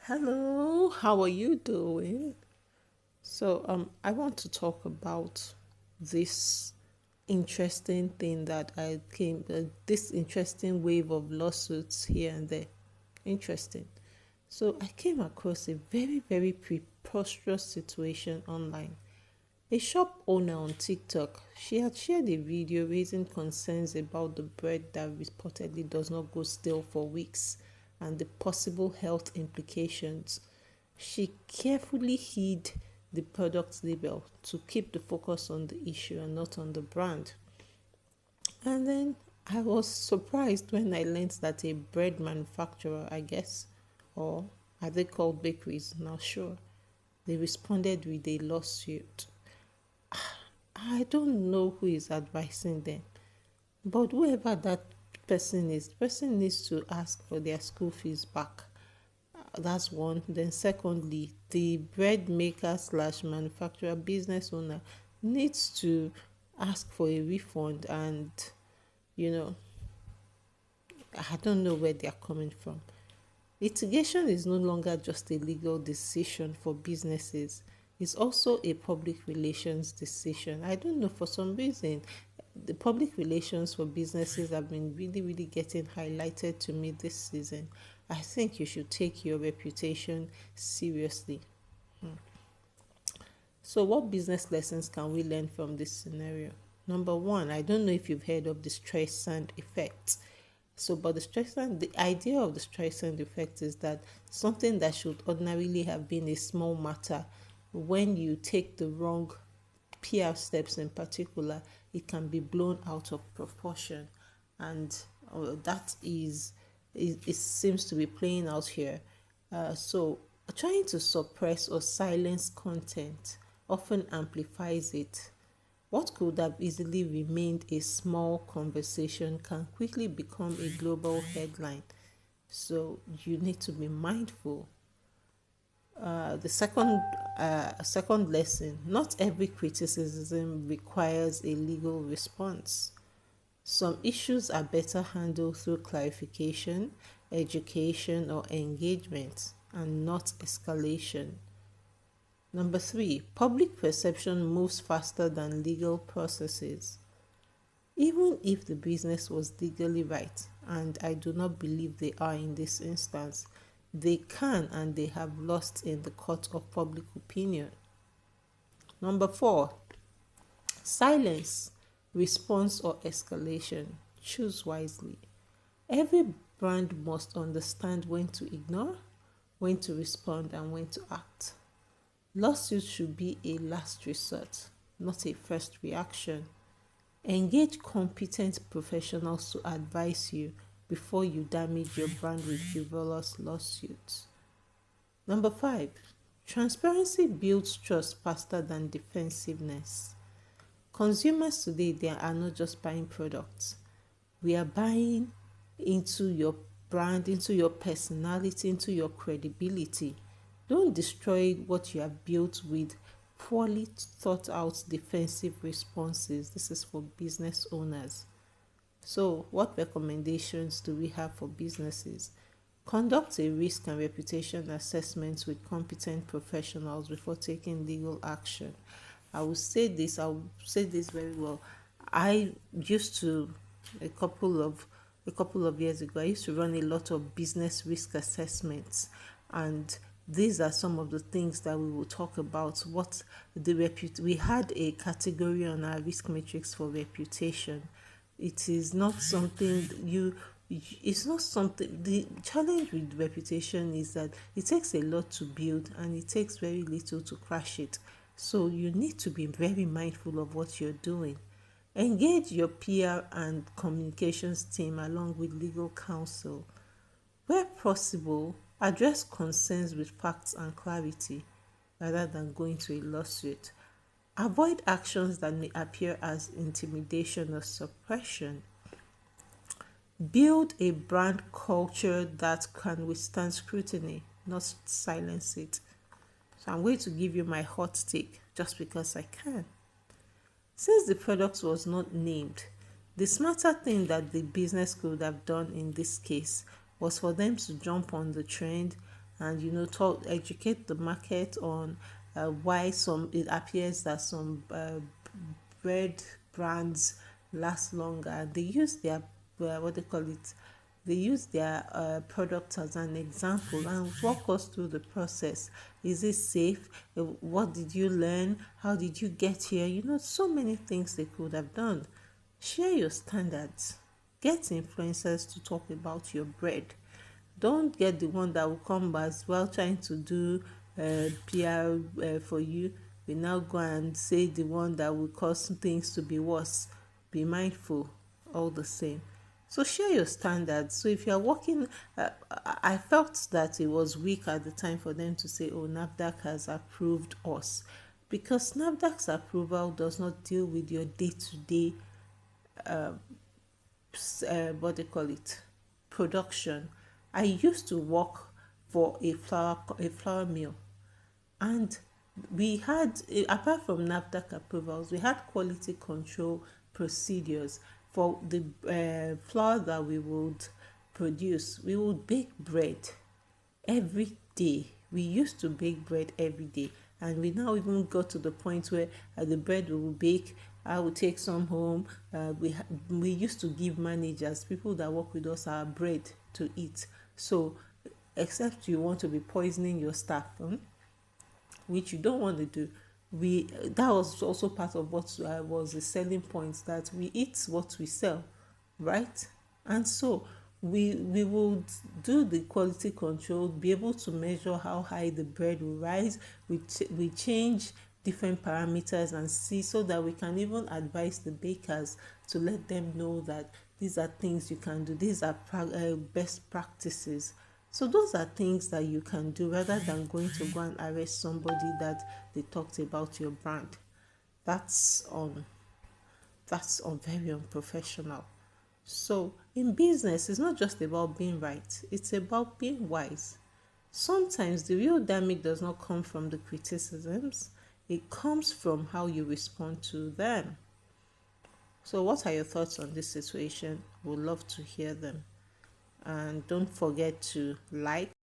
Hello, how are you doing? I want to talk about this interesting thing that this interesting wave of lawsuits here and there. Interesting. So, I came across a very preposterous situation online. A shop owner on TikTok, she had shared a video raising concerns about the bread that reportedly does not go stale for weeks and the possible health implications. She carefully hid the product label to keep the focus on the issue and not on the brand. And then I was surprised when I learned that a bread manufacturer, I guess, or are they called bakeries? Not sure. They responded with a lawsuit. I don't know who is advising them, but whoever that person is, the person needs to ask for their school fees back. That's one. Then, secondly, the bread maker slash manufacturer business owner needs to ask for a refund, and you know, I don't know where they are coming from. Litigation is no longer just a legal decision for businesses, it's also a public relations decision. I don't know, for some reason, the public relations for businesses have been really getting highlighted to me this season. I think you should take your reputation seriously. So, what business lessons can we learn from this scenario? Number one, I don't know if you've heard of the Streisand effect. But the idea of the Streisand effect is that something that should ordinarily have been a small matter, when you take the wrong PR steps in particular, it can be blown out of proportion. And that is, it seems to be playing out here. So, trying to suppress or silence content often amplifies it. What could have easily remained a small conversation can quickly become a global headline. So you need to be mindful. The second lesson: not every criticism requires a legal response. Some issues are better handled through clarification, education, or engagement, and not escalation. Number three, public perception moves faster than legal processes. Even if the business was legally right, and I do not believe they are in this instance, they can and they have lost in the court of public opinion. Number four, silence, response, or escalation. Choose wisely. Every brand must understand when to ignore, when to respond, and when to act. Lawsuits should be a last resort, not a first reaction. Engage competent professionals to advise you before you damage your brand with frivolous lawsuits. Number five, transparency builds trust faster than defensiveness. Consumers today, they are not just buying products. We are buying into your brand, into your personality, into your credibility. Don't destroy what you have built with poorly thought out defensive responses. This is for business owners. So, what recommendations do we have for businesses? Conduct a risk and reputation assessment with competent professionals before taking legal action. I will say this very well. I used to a couple of years ago, I used to run a lot of business risk assessments, and these are some of the things that we will talk about. We had a category on our risk matrix for reputation. It is not something you it's not something The challenge with reputation is that it takes a lot to build and it takes very little to crash it. So you need to be very mindful of what you're doing. Engage your PR and communications team along with legal counsel. Where possible, address concerns with facts and clarity rather than going to a lawsuit. Avoid actions that may appear as intimidation or suppression. Build a brand culture that can withstand scrutiny, not silence it. So I'm going to give you my hot take just because I can. Since the product was not named, the smarter thing that the business could have done in this case was for them to jump on the trend and talk, educate the market on why it appears that some bread brands last longer, and they use their what they call it, they use their product as an example and walk us through the process. Is it safe? What did you learn? How did you get here? So many things they could have done. Share your standards. Get influencers to talk about your bread. Don't get the one that will come as well trying to do PR for you. We now go and say the one that will cause things to be worse. Be mindful all the same. So share your standards. So if you're working, I felt that it was weak at the time for them to say, oh, NAFDAC has approved us. Because NAFDAC's approval does not deal with your day-to-day, what they call it, production. I used to work for a flour mill, and we had, apart from NAFDAC approvals, we had quality control procedures for the flour that we would produce. We would bake bread every day. We used to bake bread every day, and we now even got to the point where the bread we will bake, I will take some home. We used to give managers, people that work with us, our bread to eat. So except you want to be poisoning your staff, which you don't want to do, that was also part of what was the selling point, that we eat what we sell, right? And so we would do the quality control, be able to measure how high the bread will rise. We change different parameters and see, so that we can even advise the bakers to let them know that these are things you can do, these are best practices. So those are things that you can do rather than going to go and arrest somebody that they talked about your brand. That's very unprofessional. So in business, it's not just about being right, it's about being wise. Sometimes the real damage does not come from the criticisms, it comes from how you respond to them. So what are your thoughts on this situation? We'd love to hear them. And don't forget to like,